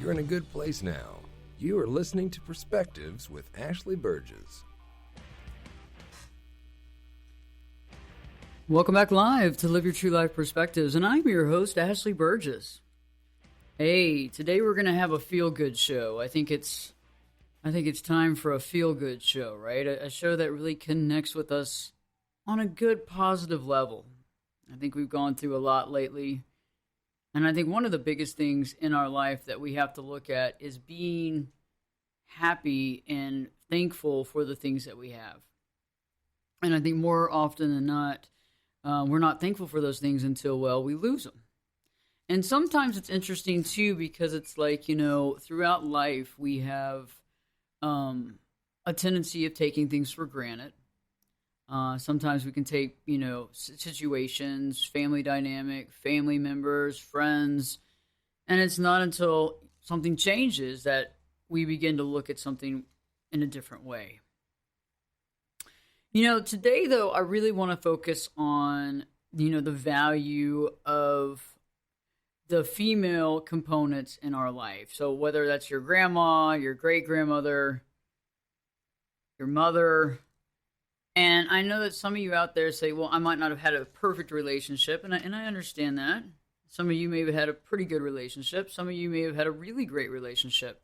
You're in a good place now. You are listening to Perspectives with Ashley Burgess. Welcome back live to Live Your True Life Perspectives, and I'm your host, Ashley Burgess. Hey, today we're going to have a feel-good show. I think it's time for a feel-good show, right? A show that really connects with us on a good, positive level. I think we've gone through a lot lately, and I think one of the biggest things in our life that we have to look at is being happy and thankful for the things that we have. And I think more often than not, we're not thankful for those things until, we lose them. And sometimes it's interesting, too, because it's like, throughout life, we have a tendency of taking things for granted. Sometimes we can take, situations, family dynamic, family members, friends, and it's not until something changes that we begin to look at something in a different way. Today, though, I really want to focus on, the value of the female components in our life. So whether that's your grandma, your great-grandmother, your mother. And I know that some of you out there say, well, I might not have had a perfect relationship, and I understand that. Some of you may have had a pretty good relationship. Some of you may have had a really great relationship.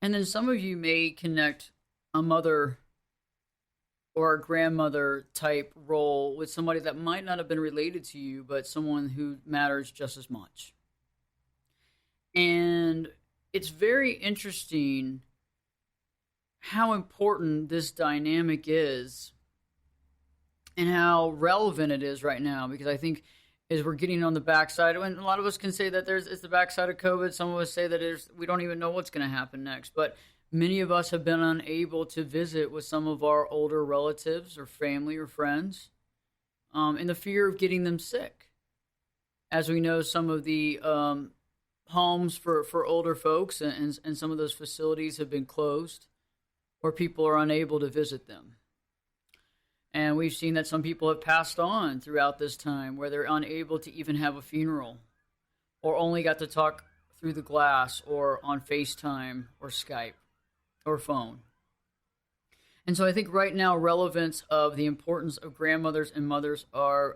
And then some of you may connect a mother or a grandmother type role with somebody that might not have been related to you, but someone who matters just as much. And it's very interesting how important this dynamic is and how relevant it is right now, because I think as we're getting on the backside, and a lot of us can say that it's the backside of COVID. Some of us say that we don't even know what's going to happen next, but many of us have been unable to visit with some of our older relatives or family or friends in the fear of getting them sick. As we know, some of the homes for older folks and some of those facilities have been closed, or people are unable to visit them. And we've seen that some people have passed on throughout this time where they're unable to even have a funeral, or only got to talk through the glass or on FaceTime or Skype or phone. And so I think right now relevance of the importance of grandmothers and mothers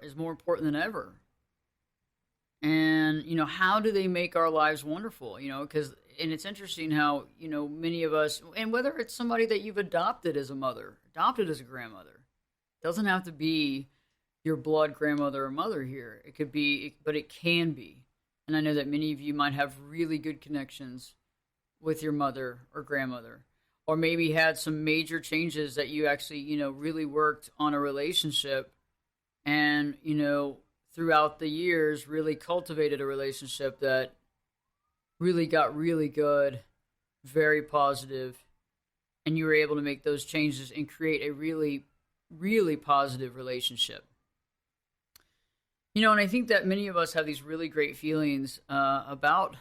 is more important than ever. And, how do they make our lives wonderful? And it's interesting how, many of us, and whether it's somebody that you've adopted as a mother, adopted as a grandmother, doesn't have to be your blood grandmother or mother here. It could be, but it can be. And I know that many of you might have really good connections with your mother or grandmother, or maybe had some major changes that you actually, really worked on a relationship and, throughout the years really cultivated a relationship that really got really good, very positive, and you were able to make those changes and create a really, really positive relationship. And I think that many of us have these really great feelings about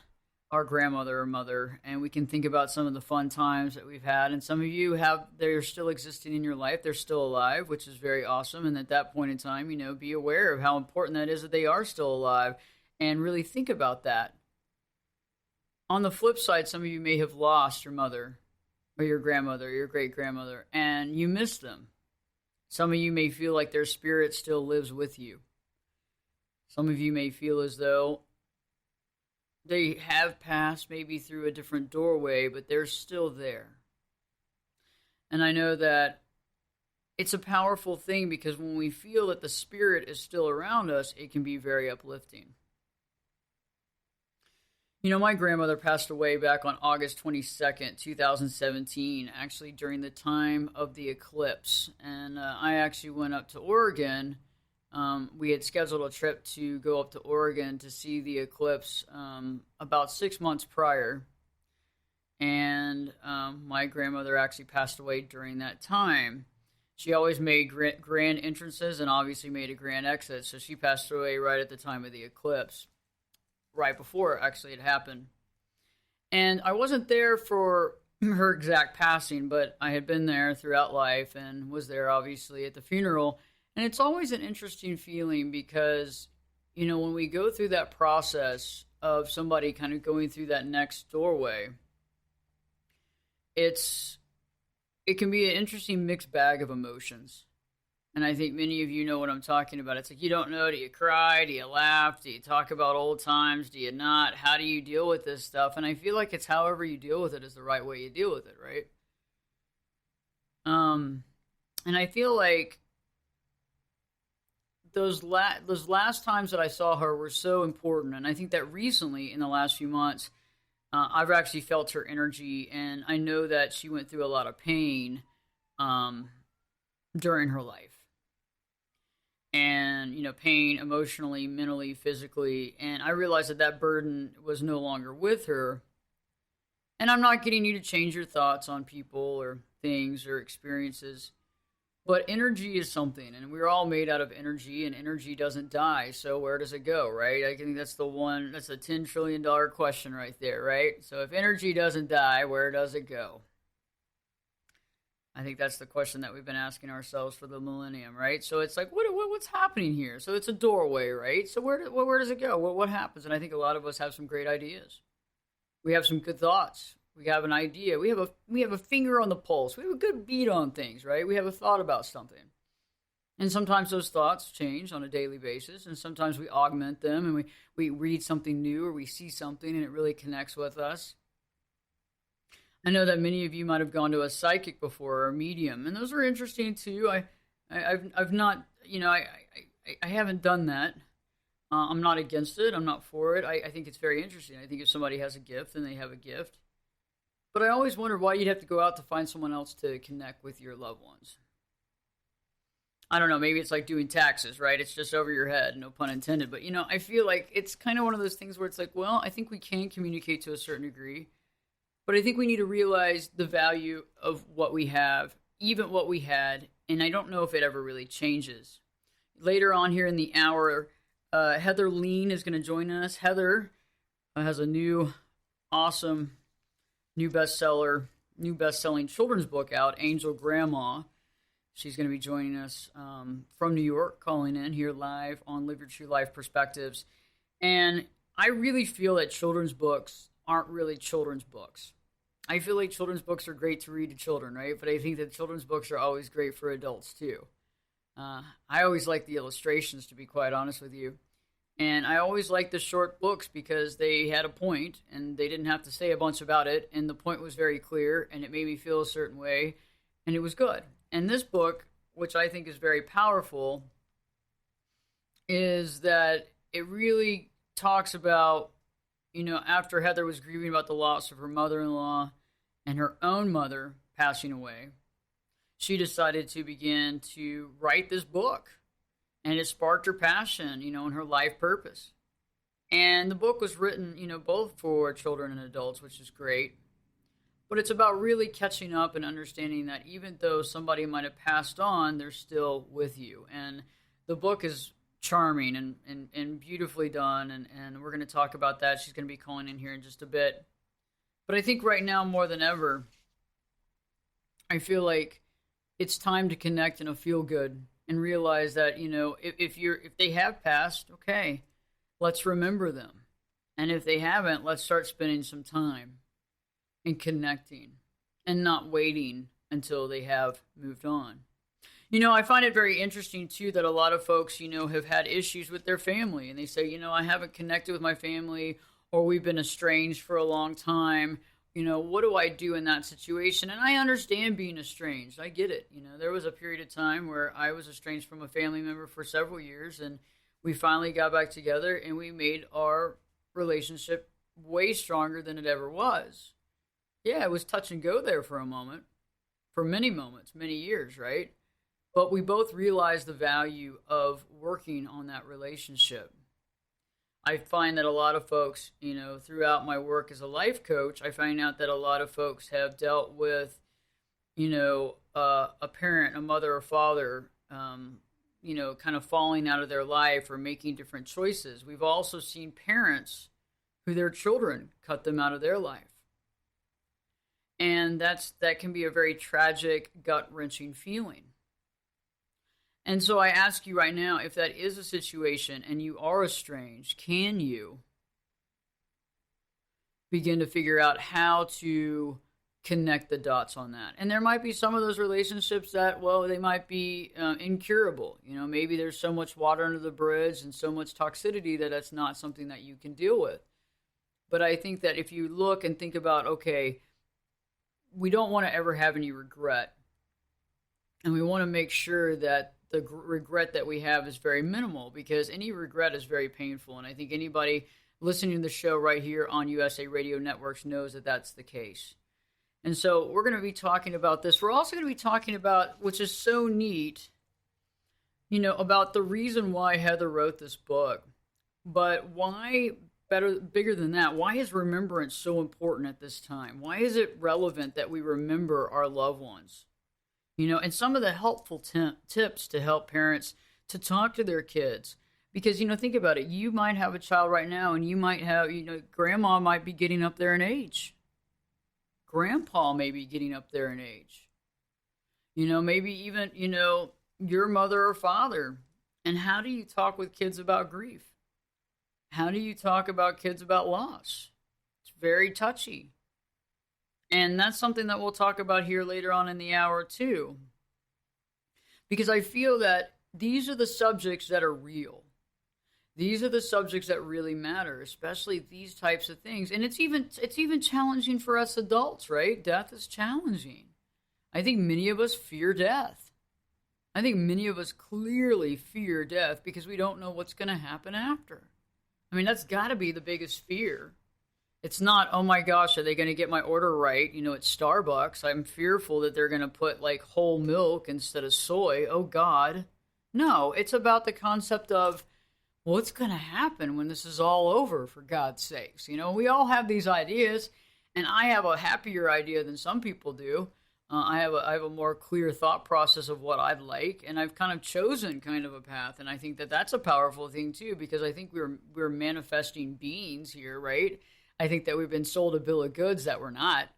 our grandmother or mother, and we can think about some of the fun times that we've had, and some of you they're still existing in your life, they're still alive, which is very awesome, and at that point in time, be aware of how important that is that they are still alive, and really think about that. On the flip side, some of you may have lost your mother, or your grandmother, or your great-grandmother, and you miss them. Some of you may feel like their spirit still lives with you. Some of you may feel as though they have passed maybe through a different doorway, but they're still there. And I know that it's a powerful thing, because when we feel that the spirit is still around us, it can be very uplifting. My grandmother passed away back on August 22nd, 2017, actually during the time of the eclipse. And I actually went up to Oregon. We had scheduled a trip to go up to Oregon to see the eclipse about 6 months prior. And my grandmother actually passed away during that time. She always made grand entrances and obviously made a grand exit. So she passed away right at the time of the eclipse, right before actually it happened. And I wasn't there for her exact passing, but I had been there throughout life and was there obviously at the funeral. And it's always an interesting feeling because, when we go through that process of somebody kind of going through that next doorway, it can be an interesting mixed bag of emotions. And I think many of you know what I'm talking about. It's like, you don't know, do you cry? Do you laugh? Do you talk about old times? Do you not? How do you deal with this stuff? And I feel like it's however you deal with it is the right way you deal with it, right? And I feel like those last times that I saw her were so important. And I think that recently, in the last few months, I've actually felt her energy, and I know that she went through a lot of pain during her life. And, pain emotionally, mentally, physically. And I realized that burden was no longer with her. And I'm not getting you to change your thoughts on people or things or experiences. But energy is something, and we're all made out of energy, and energy doesn't die. So where does it go, right? I think that's a $10 trillion question right there, right? So if energy doesn't die, where does it go? I think that's the question that we've been asking ourselves for the millennium, right? So it's like, what's happening here? So it's a doorway, right? So where does it go? What happens? And I think a lot of us have some great ideas. We have some good thoughts. We have an idea. We have a finger on the pulse. We have a good beat on things, right? We have a thought about something. And sometimes those thoughts change on a daily basis, and sometimes we augment them, and we read something new, or we see something and it really connects with us. I know that many of you might have gone to a psychic before, or a medium, and those are interesting too. I've not, I haven't done that. I'm not against it. I'm not for it. I think it's very interesting. I think if somebody has a gift, then they have a gift. But I always wonder why you'd have to go out to find someone else to connect with your loved ones. I don't know, maybe it's like doing taxes, right? It's just over your head, no pun intended. But, I feel like it's kind of one of those things where it's like, well, I think we can communicate to a certain degree. But I think we need to realize the value of what we have, even what we had. And I don't know if it ever really changes. Later on here in the hour, Heather Lean is going to join us. Heather has a awesome new best-selling children's book out, Angel Grandma. She's going to be joining us from New York, calling in here live on Live Your True Life Perspectives. And I really feel that children's books aren't really children's books. I feel like children's books are great to read to children, right? But I think that children's books are always great for adults, too. I always like the illustrations, to be quite honest with you. And I always like the short books because they had a point and they didn't have to say a bunch about it. And the point was very clear and it made me feel a certain way and it was good. And this book, which I think is very powerful, is that it really talks about, after Heather was grieving about the loss of her mother-in-law and her own mother passing away, she decided to begin to write this book. And it sparked her passion, and her life purpose. And the book was written, both for children and adults, which is great. But it's about really catching up and understanding that even though somebody might have passed on, they're still with you. And the book is charming and beautifully done. And we're going to talk about that. She's going to be calling in here in just a bit. But I think right now, more than ever, I feel like it's time to connect in a feel-good and realize that, if they have passed, okay, let's remember them. And if they haven't, let's start spending some time and connecting and not waiting until they have moved on. I find it very interesting, too, that a lot of folks, have had issues with their family. And they say, I haven't connected with my family, or we've been estranged for a long time. What do I do in that situation? And I understand being estranged. I get it. There was a period of time where I was estranged from a family member for several years, and we finally got back together, and we made our relationship way stronger than it ever was. Yeah, it was touch and go there for a moment, for many moments, many years, right? But we both realized the value of working on that relationship. I find that a lot of folks, throughout my work as a life coach, I find out that a lot of folks have dealt with, a parent, a mother or father, kind of falling out of their life or making different choices. We've also seen parents who their children cut them out of their life. And that can be a very tragic, gut-wrenching feeling. And so I ask you right now, if that is a situation and you are estranged, can you begin to figure out how to connect the dots on that. And there might be some of those relationships that, well, they might be incurable. Maybe there's so much water under the bridge and so much toxicity that that's not something that you can deal with. But I think that if you look and think about, okay, we don't want to ever have any regret. And we want to make sure that the regret that we have is very minimal, because any regret is very painful. And I think anybody listening to the show right here on USA Radio Networks knows that that's the case. And so we're going to be talking about this. We're also going to be talking about, which is so neat, about the reason why Heather wrote this book. But why, bigger than that, why is remembrance so important at this time? Why is it relevant that we remember our loved ones? And some of the helpful tips to help parents to talk to their kids. Because, think about it. You might have a child right now, and you might have, grandma might be getting up there in age. Grandpa may be getting up there in age. Maybe even, your mother or father. And how do you talk with kids about grief? How do you talk about kids about loss? It's very touchy. And that's something that we'll talk about here later on in the hour, too. Because I feel that these are the subjects that are real. These are the subjects that really matter, especially these types of things. And it's even challenging for us adults, right? Death is challenging. I think many of us fear death. I think many of us clearly fear death because we don't know what's going to happen after. I mean, that's got to be the biggest fear. It's not, oh my gosh, are they going to get my order right? At Starbucks, I'm fearful that they're going to put like whole milk instead of soy. Oh God. No, it's about the concept of what's going to happen when this is all over, for God's sakes. We all have these ideas, and I have a happier idea than some people do. I have a more clear thought process of what I'd like, and I've kind of chosen kind of a path, and I think that that's a powerful thing too, because I think we're manifesting beings here, right? I think that we've been sold a bill of goods that we're not.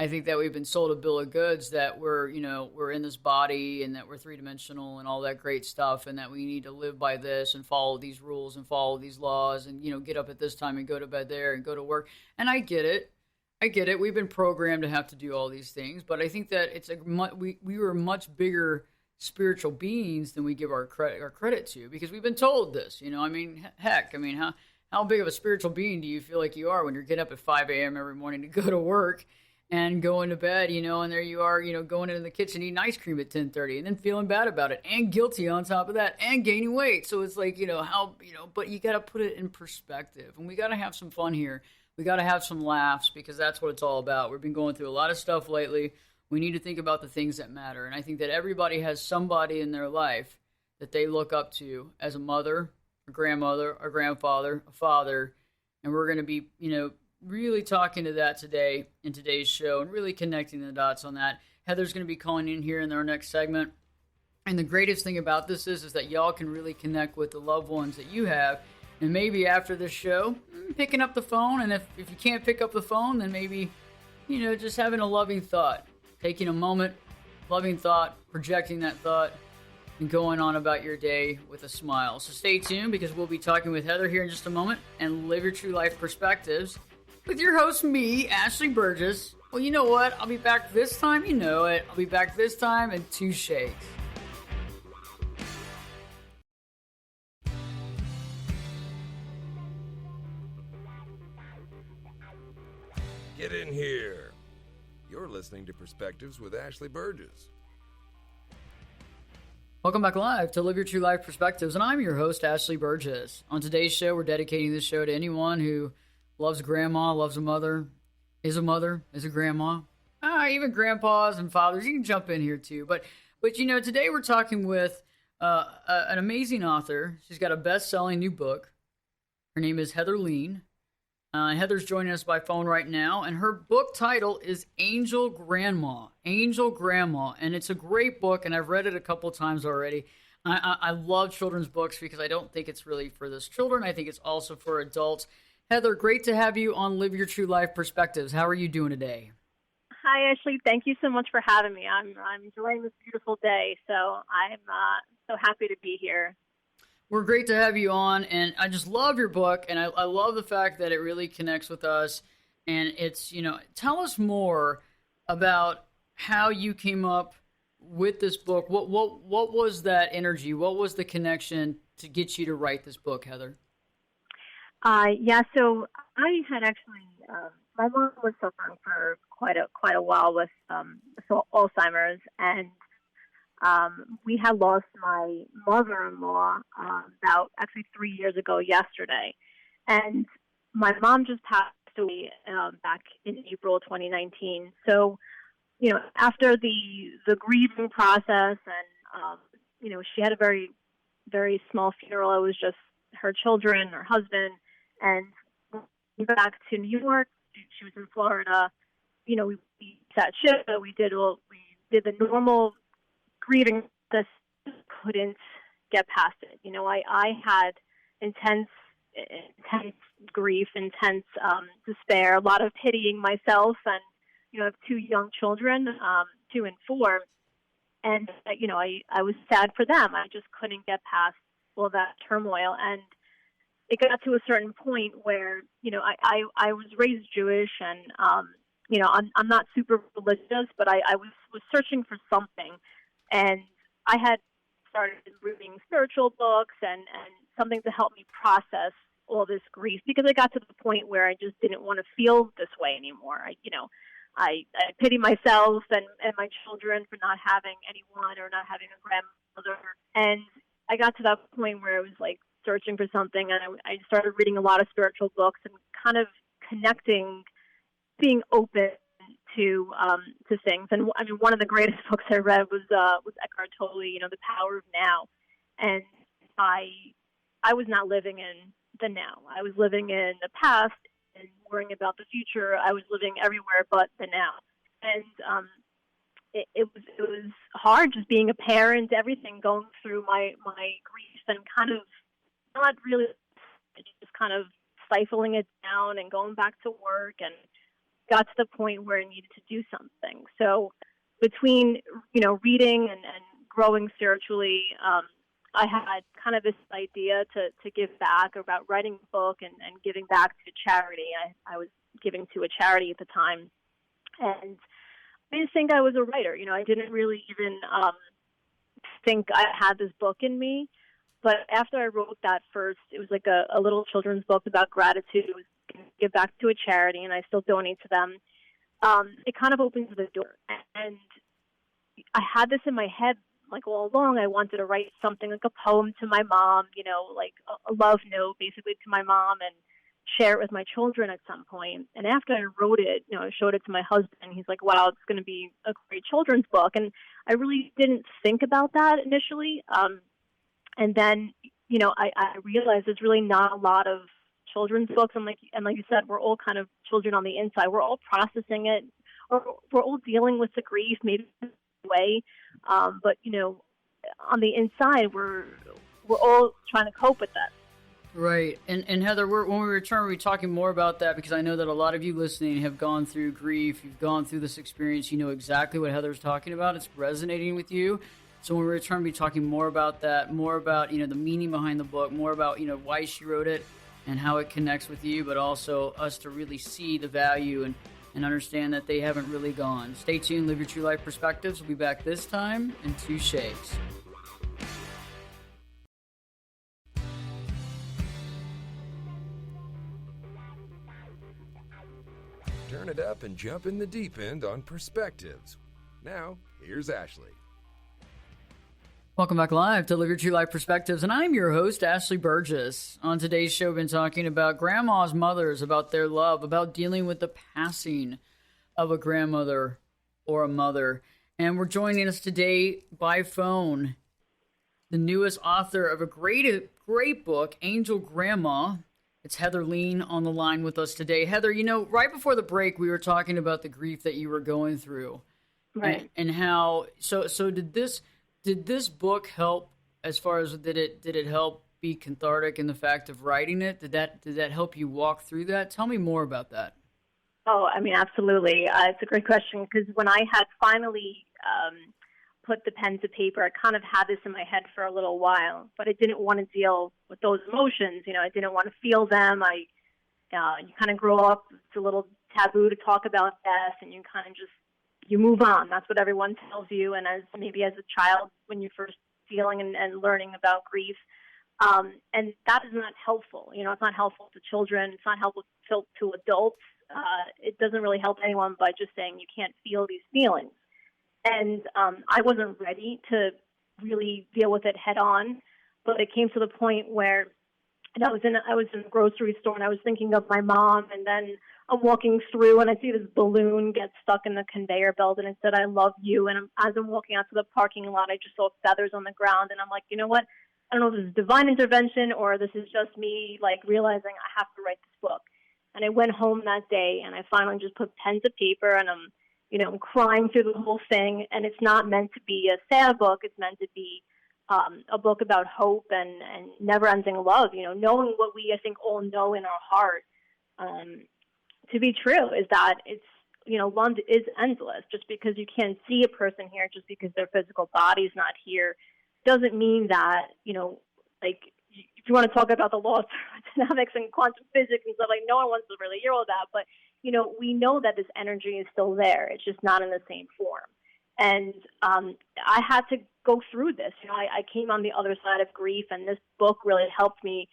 I think that we've been sold a bill of goods that we're in this body and that we're three-dimensional and all that great stuff, and that we need to live by this and follow these rules and follow these laws and, get up at this time and go to bed there and go to work. And I get it. We've been programmed to have to do all these things, but I think that we were much bigger spiritual beings than we give our credit to, because we've been told this. Heck, how big of a spiritual being do you feel like you are when you're getting up at 5 a.m. every morning to go to work and going to bed, and there you are, going into the kitchen eating ice cream at 10:30 and then feeling bad about it and guilty on top of that and gaining weight. So it's like, but you got to put it in perspective, and we got to have some fun here. We got to have some laughs, because that's what it's all about. We've been going through a lot of stuff lately. We need to think about the things that matter. And I think that everybody has somebody in their life that they look up to as a mother, a grandmother, a grandfather, a father. And we're going to be, really talking to that today in today's show and really connecting the dots on that. Heather's going to be calling in here in our next segment. And the greatest thing about this is that y'all can really connect with the loved ones that you have. And maybe after this show, picking up the phone. And if you can't pick up the phone, then maybe, just having a loving thought. Taking a moment, loving thought, projecting that thought, and going on about your day with a smile. So stay tuned, because we'll be talking with Heather here in just a moment and Live Your True Life Perspectives with your host, me, Ashley Burgess. Well, you know what? I'll be back this time. You know it. I'll be back this time in 2 shakes. Get in here. You're listening to Perspectives with Ashley Burgess. Welcome back live to Live Your True Life Perspectives, and I'm your host, Ashley Burgess. On today's show, we're dedicating this show to anyone who loves grandma, loves a mother, is a grandma, even grandpas and fathers. You can jump in here too. But today we're talking with an amazing author. She's got a best-selling new book. Her name is Heather Lean. Heather's joining us by phone right now, and her book title is Angel Grandma, and it's a great book, and I've read it a couple times already. I love children's books because I don't think it's really for this children. I think it's also for adults. Heather, great to have you on Live Your True Life Perspectives. How are you doing today? Hi, Ashley. Thank you so much for having me. I'm enjoying this beautiful day, so I'm so happy to be here. We're great to have you on, and I just love your book, and I love the fact that it really connects with us, And it's, tell us more about how you came up with this book. What was that energy? What was the connection to get you to write this book, Heather? Yeah, so I had actually, my mom was suffering for quite a while with Alzheimer's, and we had lost my mother-in-law about actually 3 years ago yesterday, and my mom just passed away back in April 2019. So, after the grieving process, and she had a very, very small funeral. It was just her children, her husband, and we went back to New York. She was in Florida. We sat shift. We did the normal grieving. Just couldn't get past it. I had intense grief, intense despair, a lot of pitying myself, and I have two young children, 2 and 4, and I was sad for them. I just couldn't get past all that turmoil, and it got to a certain point where I was raised Jewish, and I'm not super religious, but I was searching for something, and I had started reading spiritual books and something to help me process all this grief, because I got to the point where I just didn't want to feel this way anymore. I pity myself and my children for not having anyone or not having a grandmother. And I got to that point where I was like searching for something, and I started reading a lot of spiritual books and kind of connecting, being open to things. And I mean, one of the greatest books I read was Eckhart Tolle, The Power of Now. And I was not living in the now. I was living in the past and worrying about the future. I was living everywhere but the now. And it was hard just being a parent, everything, going through my grief and kind of not really, just kind of stifling it down and going back to work, and got to the point where I needed to do something. So between, reading and growing spiritually, I had kind of this idea to give back, about writing a book and giving back to charity. I was giving to a charity at the time, and I didn't think I was a writer. I didn't really even think I had this book in me. But after I wrote that first, it was like a little children's book about gratitude. It was going to give back to a charity, and I still donate to them. It kind of opens the door. And I had this in my head like all along. I wanted to write something like a poem to my mom, like a love note basically to my mom, and share it with my children at some point. And after I wrote it, I showed it to my husband. He's like, wow, it's going to be a great children's book. And I really didn't think about that initially. And then, I realized there's really not a lot of children's books. And like you said, we're all kind of children on the inside. We're all processing it, or we're all dealing with the grief, maybe in a way. But, on the inside, we're all trying to cope with that. Right. And Heather, when we return, we'll be talking more about that, because I know that a lot of you listening have gone through grief. You've gone through this experience. You know exactly what Heather's talking about. It's resonating with you. So when we return, we'll be talking more about that, more about, the meaning behind the book, more about, why she wrote it and how it connects with you, but also us to really see the value and understand that they haven't really gone. Stay tuned. Live Your True Life Perspectives. We'll be back this time in 2 shakes. Turn it up and jump in the deep end on Perspectives. Now, here's Ashley. Welcome back live to Live Your True Life Perspectives, and I'm your host, Ashley Burgess. On today's show, we've been talking about grandmas, mothers, about their love, about dealing with the passing of a grandmother or a mother. And we're joining us today by phone, the newest author of a great book, Angel Grandma. It's Heather Lean on the line with us today. Heather, right before the break, we were talking about the grief that you were going through. Right. And how, so did this book help, as far as did it help be cathartic in the fact of writing it? Did that help you walk through that? Tell me more about that. Oh, I mean, absolutely. It's a great question, because when I had finally put the pen to paper, I kind of had this in my head for a little while, but I didn't want to deal with those emotions. I didn't want to feel them. You kind of grow up, it's a little taboo to talk about death, and you kind of just, you move on. That's what everyone tells you. And as maybe as a child, when you're first feeling and learning about grief, and that is not helpful. You know, it's not helpful to children. It's not helpful to adults. It doesn't really help anyone by just saying you can't feel these feelings. And I wasn't ready to really deal with it head on, but it came to the point where I was in a grocery store, and I was thinking of my mom, and then I'm walking through and I see this balloon get stuck in the conveyor belt, and it said, "I love you." And as I'm walking out to the parking lot, I just saw feathers on the ground, and I'm like, you know what? I don't know if this is divine intervention or this is just me like realizing I have to write this book. And I went home that day, and I finally just put pen to paper, and I'm crying through the whole thing. And it's not meant to be a sad book. It's meant to be a book about hope and never-ending love. You know, knowing what we, I think, all know in our heart to be true is that it's, love is endless. Just because you can't see a person here, just because their physical body is not here, doesn't mean that, like, if you want to talk about the laws of dynamics and quantum physics and stuff, like, no one wants to really hear all that, but, we know that this energy is still there. It's just not in the same form. And I had to go through this. I came on the other side of grief, and this book really helped me,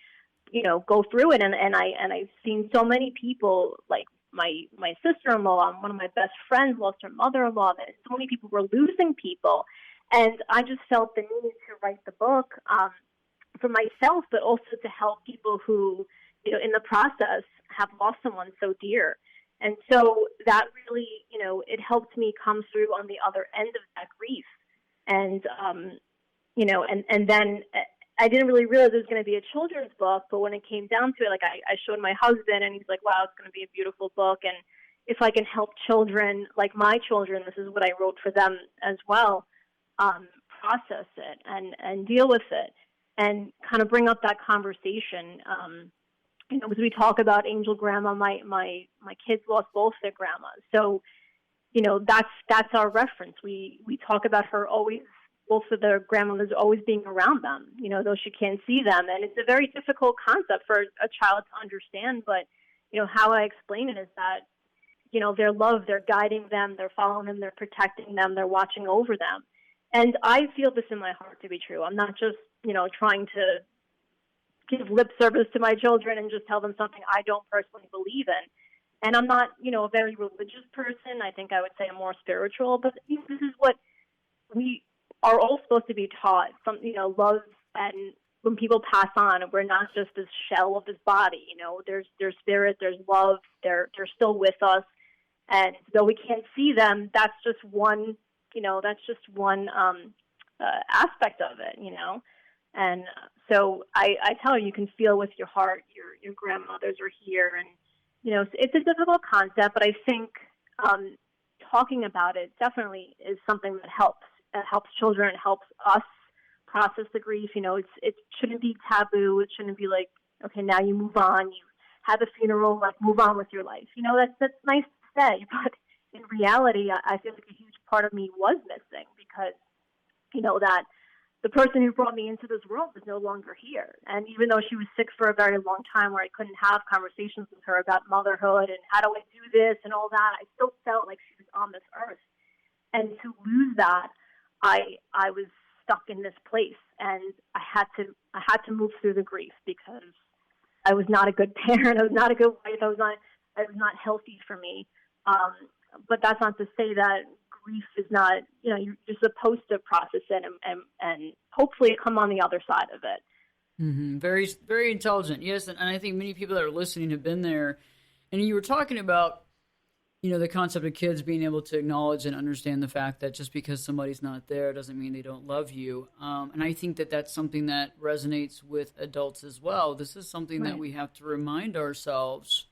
go through it. And I've seen so many people, like my sister-in-law, one of my best friends lost her mother-in-law, and so many people were losing people. And I just felt the need to write the book for myself, but also to help people who, in the process have lost someone so dear. And so that really, it helped me come through on the other end of that grief. And, and then I didn't really realize it was going to be a children's book, but when it came down to it, like I showed my husband, and he's like, wow, it's going to be a beautiful book. And if I can help children, like my children, this is what I wrote for them as well, process it and deal with it and kind of bring up that conversation. As we talk about Angel Grandma, my kids lost both their grandmas. So, that's our reference. We talk about her always, both of their grandmothers always being around them, though she can't see them. And it's a very difficult concept for a child to understand. But, how I explain it is that, their love, they're guiding them, they're following them, they're protecting them, they're watching over them. And I feel this in my heart to be true. I'm not just, trying to give lip service to my children and just tell them something I don't personally believe in. And I'm not, a very religious person. I think I would say I'm more spiritual, but this is what we are all supposed to be taught. Some, love, and when people pass on, we're not just this shell of this body. There's spirit, there's love, they're still with us. And though we can't see them, that's just one, aspect of it, And so I tell you can feel with your heart, your grandmothers are here. And, it's a difficult concept, but I think talking about it definitely is something that helps. It helps children, it helps us process the grief. It shouldn't be taboo. It shouldn't be like, okay, now you move on. You have a funeral, like move on with your life. That's nice to say, but in reality, I feel like a huge part of me was missing because, that the person who brought me into this world is no longer here. And even though she was sick for a very long time where I couldn't have conversations with her about motherhood and how do I do this and all that, I still felt like she was on this earth. And to lose that, I was stuck in this place, and I had to move through the grief because I was not a good parent. I was not a good wife. I was not healthy for me. But that's not to say that grief is not, you're supposed to process it and hopefully come on the other side of it. Mm-hmm. Very, very intelligent. Yes. And I think many people that are listening have been there. And you were talking about, the concept of kids being able to acknowledge and understand the fact that just because somebody's not there doesn't mean they don't love you. And I think that that's something that resonates with adults as well. This is something that we have to remind ourselves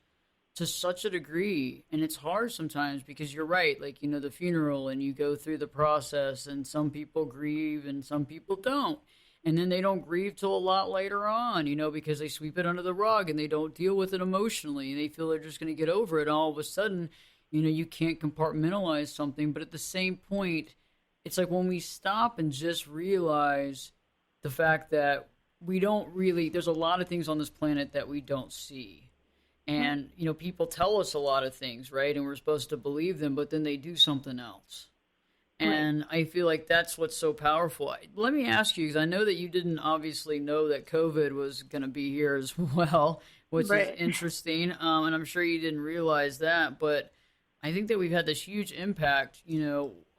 to such a degree. And it's hard sometimes because you're right. Like, the funeral, and you go through the process, and some people grieve and some people don't. And then they don't grieve till a lot later on, because they sweep it under the rug and they don't deal with it emotionally, and they feel they're just going to get over it. And all of a sudden, you can't compartmentalize something. But at the same point, it's like when we stop and just realize the fact that we don't really, there's a lot of things on this planet that we don't see. And, people tell us a lot of things, right? And we're supposed to believe them, but then they do something else. And Right. I feel like that's what's so powerful. Let me ask you, because I know that you didn't obviously know that COVID was going to be here as well, which is Right. interesting. And I'm sure you didn't realize that. But I think that we've had this huge impact,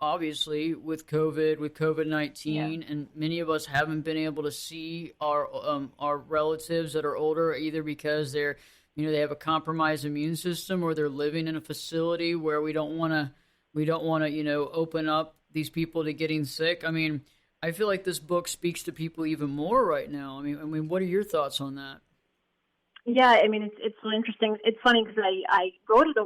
obviously with COVID, with COVID Yeah. 19, and many of us haven't been able to see our relatives that are older, either because they have a compromised immune system, or they're living in a facility where we don't want to open up these people to getting sick. I mean, I feel like this book speaks to people even more right now. I mean, what are your thoughts on that? Yeah, I mean, it's so interesting. It's funny because I wrote it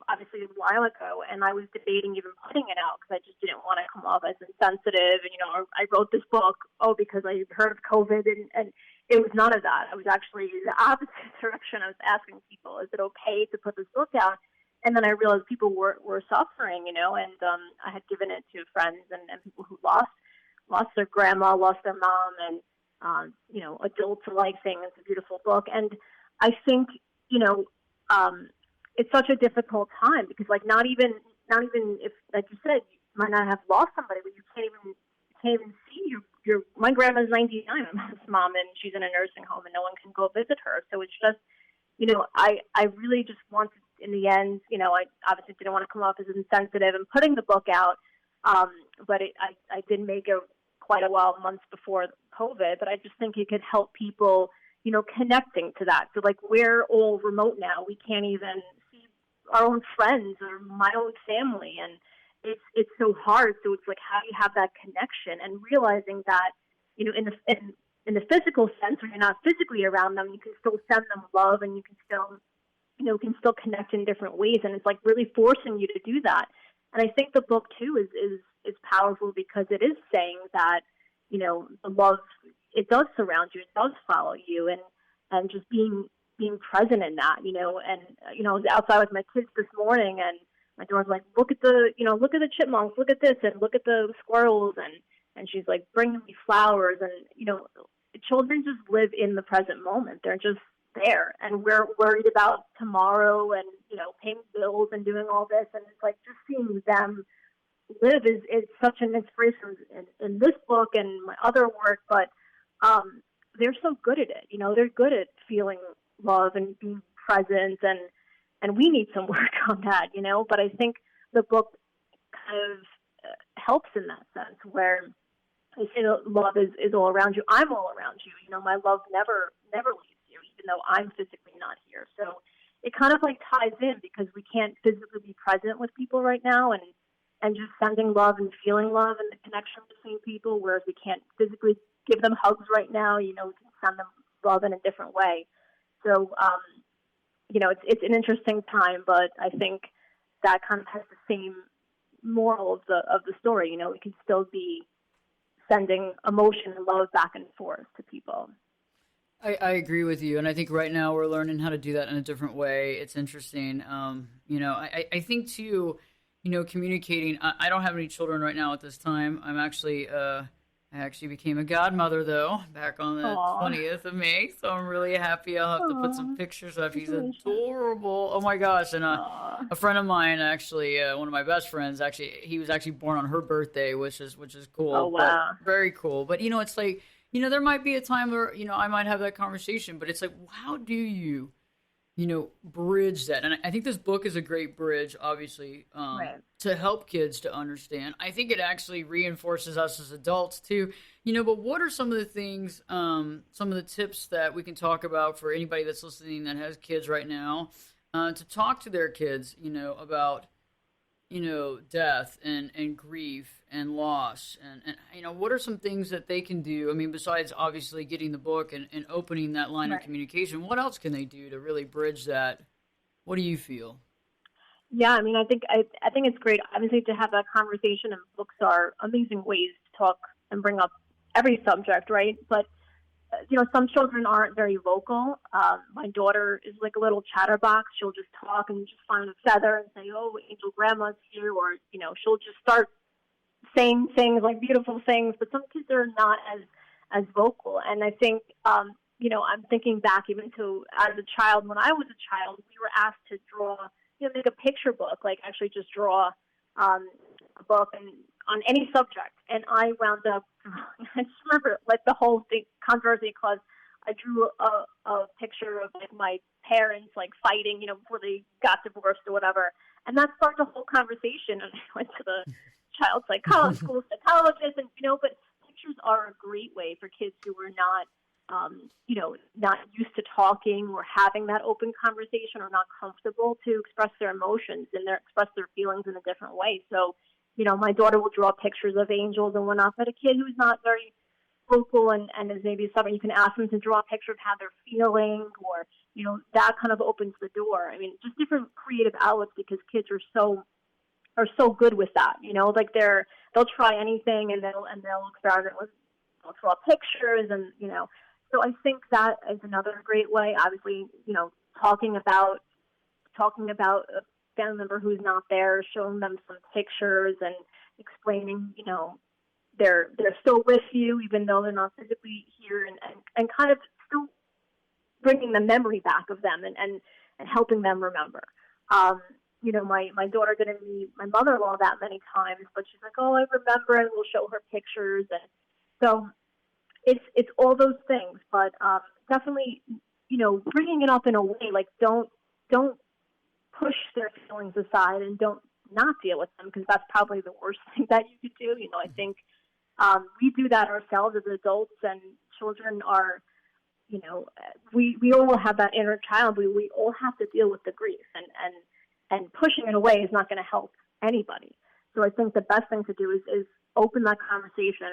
obviously a while ago, and I was debating even putting it out because I just didn't want to come off as insensitive. And I wrote this book because I heard of COVID, and it was none of that. I was actually the opposite direction. I was asking people, is it okay to put this book out? And then I realized people were suffering, and I had given it to friends and people who lost their grandma, lost their mom, and adults alike saying it's a beautiful book. And I think, it's such a difficult time because, like, not even if, like you said, you might not have lost somebody, but you can't even see your. My grandma's 99, my mom's mom, and she's in a nursing home, and no one can go visit her. So it's just, I really just wanted, in the end, I obviously didn't want to come off as insensitive in putting the book out, but I did make it quite a while, months before COVID, but I just think it could help people, connecting to that. So, like, we're all remote now. We can't even see our own friends or my own family, and it's so hard. So it's like, how do you have that connection, and realizing that, in the physical sense, when you're not physically around them, you can still send them love, and you can still connect in different ways, and it's like really forcing you to do that. And I think the book too is powerful because it is saying that, the love, it does surround you, it does follow you, and just being present in that, and I was outside with my kids this morning, and my daughter's like, look at the chipmunks, look at this, and look at the squirrels, and she's like bringing me flowers, and children just live in the present moment. They're just there, and we're worried about tomorrow, and paying bills and doing all this, and it's like just seeing them live is such an inspiration in this book and my other work. But they're so good at it. They're good at feeling love and being present, and we need some work on that. But I think the book kind of helps in that sense, where I say that love is all around you. I'm all around you. My love never leaves you, even though I'm physically not here. So it kind of like ties in because we can't physically be present with people right now, and just sending love and feeling love and the connection between people, whereas we can't physically give them hugs right now. We can send them love in a different way. So, it's an interesting time, but I think that kind of has the same moral of the story. We can still be sending emotion and love back and forth to people. I agree with you, and I think right now we're learning how to do that in a different way. It's interesting. I think too, communicating. I don't have any children right now at this time. I actually became a godmother though back on the Aw. 20th of May, so I'm really happy. I'll have to put some Aw. pictures up. He's Congratulations. adorable. Oh my gosh! And Aw. a friend of mine, actually, one of my best friends, actually, he was actually born on her birthday, which is Oh, cool, but wow. very cool. But it's like there might be a time where I might have that conversation, but it's like, how do you bridge that? And I think this book is a great bridge, obviously, Right. to help kids to understand. I think it actually reinforces us as adults too, but what are some of the things, some of the tips that we can talk about for anybody that's listening that has kids right now, to talk to their kids, about, death and grief and loss, and what are some things that they can do? I mean, besides obviously getting the book and opening that line of Right. communication, what else can they do to really bridge that? What do you feel? Yeah, I mean, I think it's great, obviously, to have that conversation, and books are amazing ways to talk and bring up every subject, right? But some children aren't very vocal. My daughter is like a little chatterbox. She'll just talk and just find a feather and say, "Oh, Angel Grandma's here," or she'll just start saying things like beautiful things. But some kids are not as vocal, and I think I'm thinking back even to as a child. When I was a child, we were asked to draw, make a picture book, like actually just draw a book and on any subject. And I wound up, I just remember like the whole thing, controversy, because I drew a picture of like my parents like fighting, before they got divorced or whatever. And that sparked a whole conversation. And I went to the child school psychologist, and but pictures are a great way for kids who are not not used to talking or having that open conversation, or not comfortable to express their emotions and express their feelings in a different way. So, my daughter will draw pictures of angels and whatnot, but a kid who's not very vocal and is maybe something, you can ask them to draw a picture of how they're feeling, or, that kind of opens the door. I mean, just different creative outlets, because kids are so good with that, like they'll try anything, and they'll experiment with, they'll draw pictures, and, so I think that is another great way. Obviously, talking about a family member who's not there, showing them some pictures and explaining, they're still with you, even though they're not physically here, and kind of still bringing the memory back of them and helping them remember. My daughter didn't meet my mother-in-law that many times, but she's like, oh, I remember, and we'll show her pictures. And so it's all those things, but definitely, bringing it up in a way, like don't push their feelings aside and don't not deal with them, because that's probably the worst thing that you could do. I think we do that ourselves as adults, and children are, we all have that inner child. We all have to deal with the grief, and pushing it away is not going to help anybody. So I think the best thing to do is open that conversation,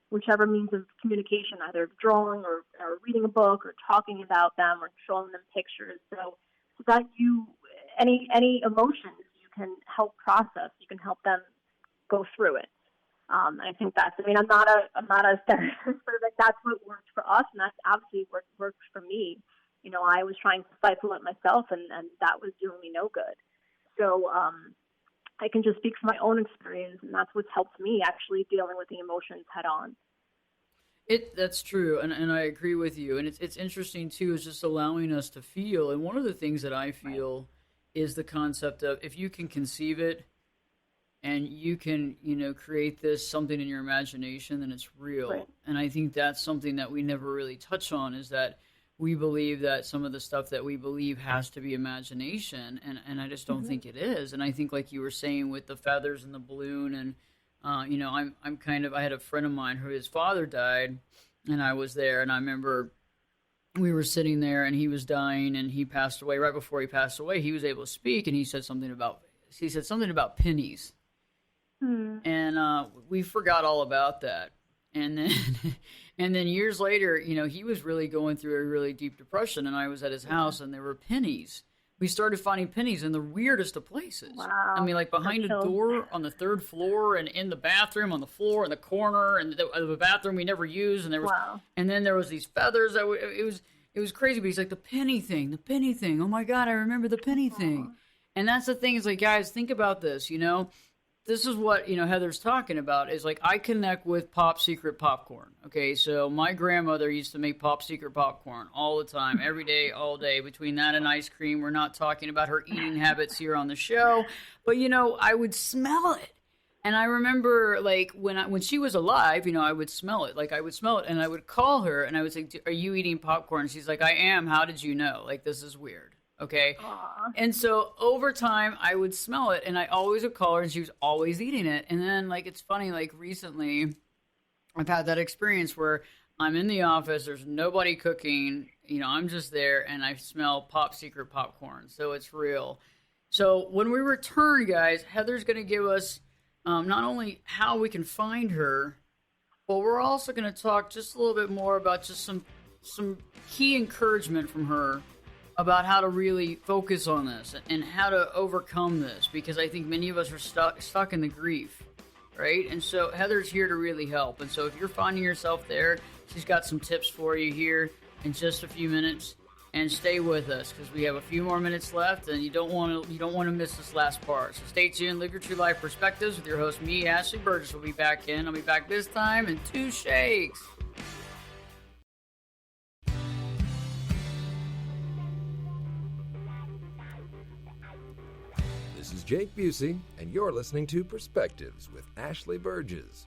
whichever means of communication, either drawing or reading a book or talking about them or showing them pictures. So that any emotions you can help process, you can help them go through it. I think I'm not a therapist, but like that's what worked for us, and that's obviously worked for me. I was trying to stifle it myself, and that was doing me no good. So I can just speak from my own experience, and that's what's helped me actually dealing with the emotions head on. That's true, and I agree with you. And it's interesting too, is just allowing us to feel. And one of the things that I feel is the concept of, if you can conceive it and you can, create something in your imagination, then it's real. Right. And I think that's something that we never really touch on, is that we believe that some of the stuff that we believe has to be imagination, and I just don't think it is. And I think, like you were saying with the feathers and the balloon, and I had a friend of mine who, his father died, and I was there, and I remember we were sitting there, and he was dying, and he passed away. Right before he passed away, he was able to speak, and he said something about pennies. And we forgot all about that. And then years later, he was really going through a really deep depression, and I was at his house, and there were pennies. We started finding pennies in the weirdest of places. Wow. I mean, like behind a door on the third floor, and in the bathroom on the floor in the corner, and the bathroom we never used. And there was, and then there was these feathers. It was crazy. But he's like, the penny thing. Oh my God, I remember the penny thing. And that's the thing. Is like, guys, think about this. This is what, Heather's talking about, is like, I connect with Pop Secret popcorn. Okay, so my grandmother used to make Pop Secret popcorn all the time, every day, all day. Between that and ice cream, we're not talking about her eating habits here on the show, but I would smell it. And I remember, like, when she was alive, I would smell it. Like, I would smell it, and I would call her, and I would say, are you eating popcorn? And she's like, I am. How did you know? Like, this is weird. Okay. Aww. And so over time I would smell it, and I always would call her, and she was always eating it. And then, like, it's funny, like recently I've had that experience where I'm in the office, there's nobody cooking, I'm just there, and I smell Pop Secret popcorn. So it's real. So when we return, guys, Heather's going to give us not only how we can find her, but we're also going to talk just a little bit more about just some key encouragement from her about how to really focus on this and how to overcome this, because I think many of us are stuck in the grief, right? And so Heather's here to really help. And so if you're finding yourself there, she's got some tips for you here in just a few minutes. And stay with us, because we have a few more minutes left, and you don't want to miss this last part. So stay tuned. Live Your True Life Perspectives with your host, me, Ashley Burgess, will be back in. I'll be back this time in 2 shakes. Jake Busey, and you're listening to Perspectives with Ashley Burgess.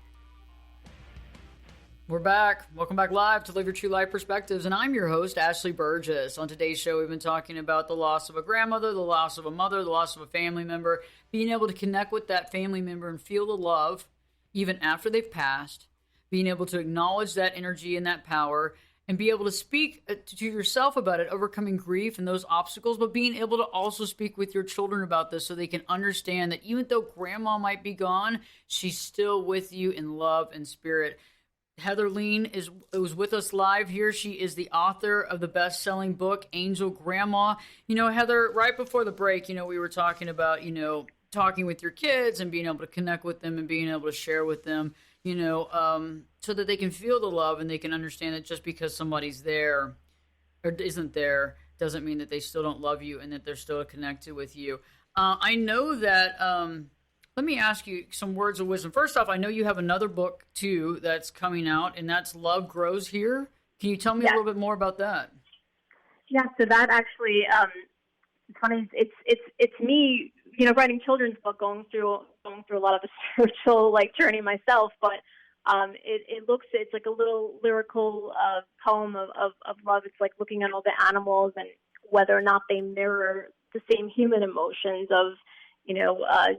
We're back. Welcome back live to Live Your True Life Perspectives, and I'm your host, Ashley Burgess. On today's show, we've been talking about the loss of a grandmother, the loss of a mother, the loss of a family member, being able to connect with that family member and feel the love even after they've passed, being able to acknowledge that energy and that power, and be able to speak to yourself about it, overcoming grief and those obstacles, but being able to also speak with your children about this so they can understand that even though grandma might be gone, she's still with you in love and spirit. Heather Lean was with us live here. She is the author of the best-selling book, Angel Grandma. You know, Heather, right before the break, we were talking about, talking with your kids and being able to connect with them and being able to share with them, so that they can feel the love and they can understand that just because somebody's there or isn't there doesn't mean that they still don't love you and that they're still connected with you. I know that... Let me ask you some words of wisdom. First off, I know you have another book, too, that's coming out, and that's Love Grows Here. Can you tell me a little bit more about that? Yeah, so that actually, it's funny. It's me, writing children's book, going through a lot of the spiritual journey myself. But it's like a little lyrical poem of love. It's like looking at all the animals and whether or not they mirror the same human emotions of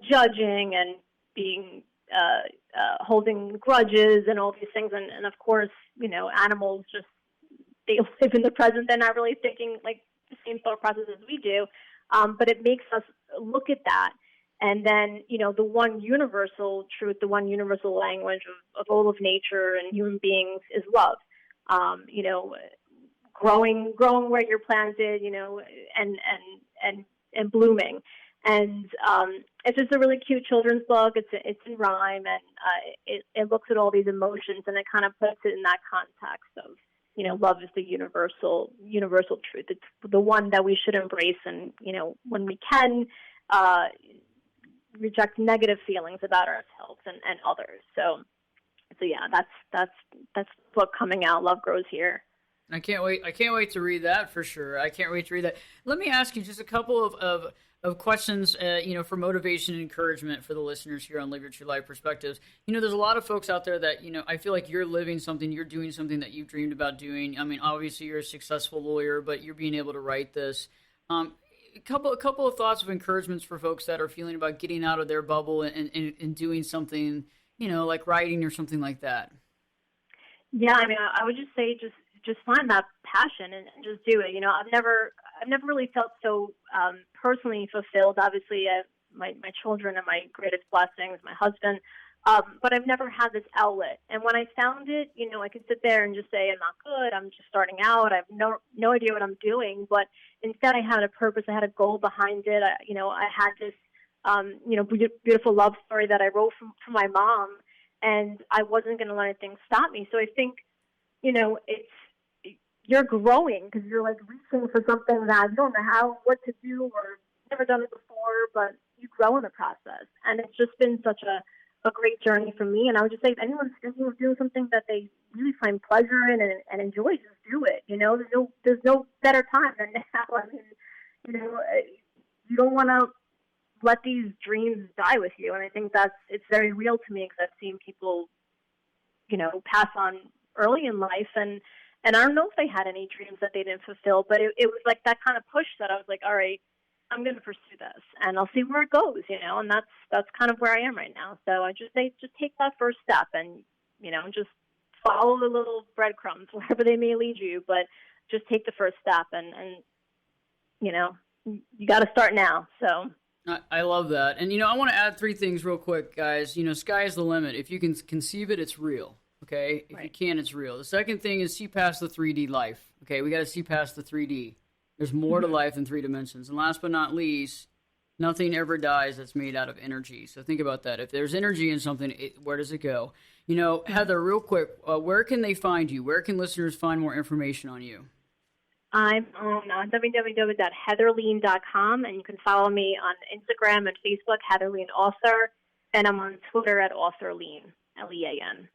judging and being, holding grudges and all these things. And of course, animals just, they live in the present. They're not really thinking like the same thought process as we do. But it makes us look at that. And then, the one universal truth, the one universal language of all of nature and human beings is love. Growing where you're planted, and blooming. And it's just a really cute children's book. It's in rhyme, and it looks at all these emotions, and it kind of puts it in that context of, love is the universal truth. It's the one that we should embrace, and when we can, reject negative feelings about ourselves and others. So yeah, that's the book coming out. Love Grows Here. I can't wait to read that for sure. I can't wait to read that. Let me ask you just a couple of questions, for motivation and encouragement for the listeners here on Live Your True Life Perspectives. There's a lot of folks out there that, I feel like you're living something, you're doing something that you've dreamed about doing. I mean, obviously you're a successful lawyer, but you're being able to write this. A couple of thoughts of encouragements for folks that are feeling about getting out of their bubble and doing something, like writing or something like that. Yeah, I mean, I would just say just find that passion and just do it. I've never really felt so personally fulfilled. Obviously, my children are my greatest blessings, my husband, but I've never had this outlet. And when I found it, I could sit there and just say, I'm not good, I'm just starting out, I have no idea what I'm doing. But instead, I had a purpose, I had a goal behind it. I had this, beautiful love story that I wrote for my mom, and I wasn't going to let anything stop me. So I think, you're growing because you're reaching for something that you don't know what to do or never done it before, but you grow in the process. And it's just been such a great journey for me. And I would just say if anyone's thinking of doing something that they really find pleasure in and enjoy, just do it. There's no better time than now. I mean, you don't want to let these dreams die with you. And I think it's very real to me because I've seen people, pass on early in life and I don't know if they had any dreams that they didn't fulfill, but it was like that kind of push that I was like, all right, I'm going to pursue this and I'll see where it goes, and that's kind of where I am right now. So I just say, just take that first step and, just follow the little breadcrumbs wherever they may lead you, but just take the first step and you got to start now. So I love that. And, I want to add 3 things real quick, guys. Sky is the limit. If you can conceive it, it's real. Okay, if you can, it's real. The second thing is see past the 3D life. Okay, we got to see past the 3D. There's more to life than 3 dimensions. And last but not least, nothing ever dies that's made out of energy. So think about that. If there's energy in something, where does it go? Heather, real quick, where can they find you? Where can listeners find more information on you? I'm on www.heatherlean.com, and you can follow me on Instagram and Facebook, Heather Lean Author, and I'm on Twitter at Author Lean, Lean.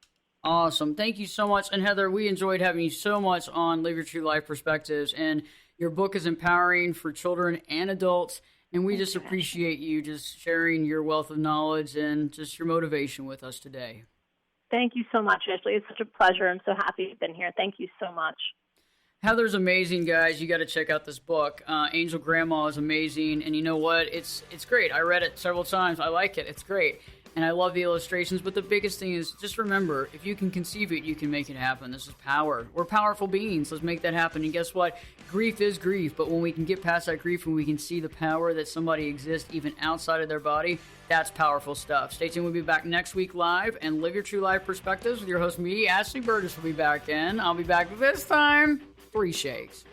Awesome. Thank you so much. And Heather, we enjoyed having you so much on Live Your True Life Perspectives. And your book is empowering for children and adults. And we just appreciate you just sharing your wealth of knowledge and just your motivation with us today. Thank you so much, Ashley. It's such a pleasure. I'm so happy you've been here. Thank you so much. Heather's amazing, guys. You got to check out this book. Angel Grandma is amazing, and you know what? It's great. I read it several times. I like it. It's great, and I love the illustrations. But the biggest thing is just remember, if you can conceive it, you can make it happen. This is power. We're powerful beings. Let's make that happen. And guess what? Grief is grief, but when we can get past that grief and we can see the power that somebody exists even outside of their body, that's powerful stuff. Stay tuned. We'll be back next week live, and Live Your True Life Perspectives with your host, me, Ashley Burgess, will be back in. I'll be back this time. 3 shakes.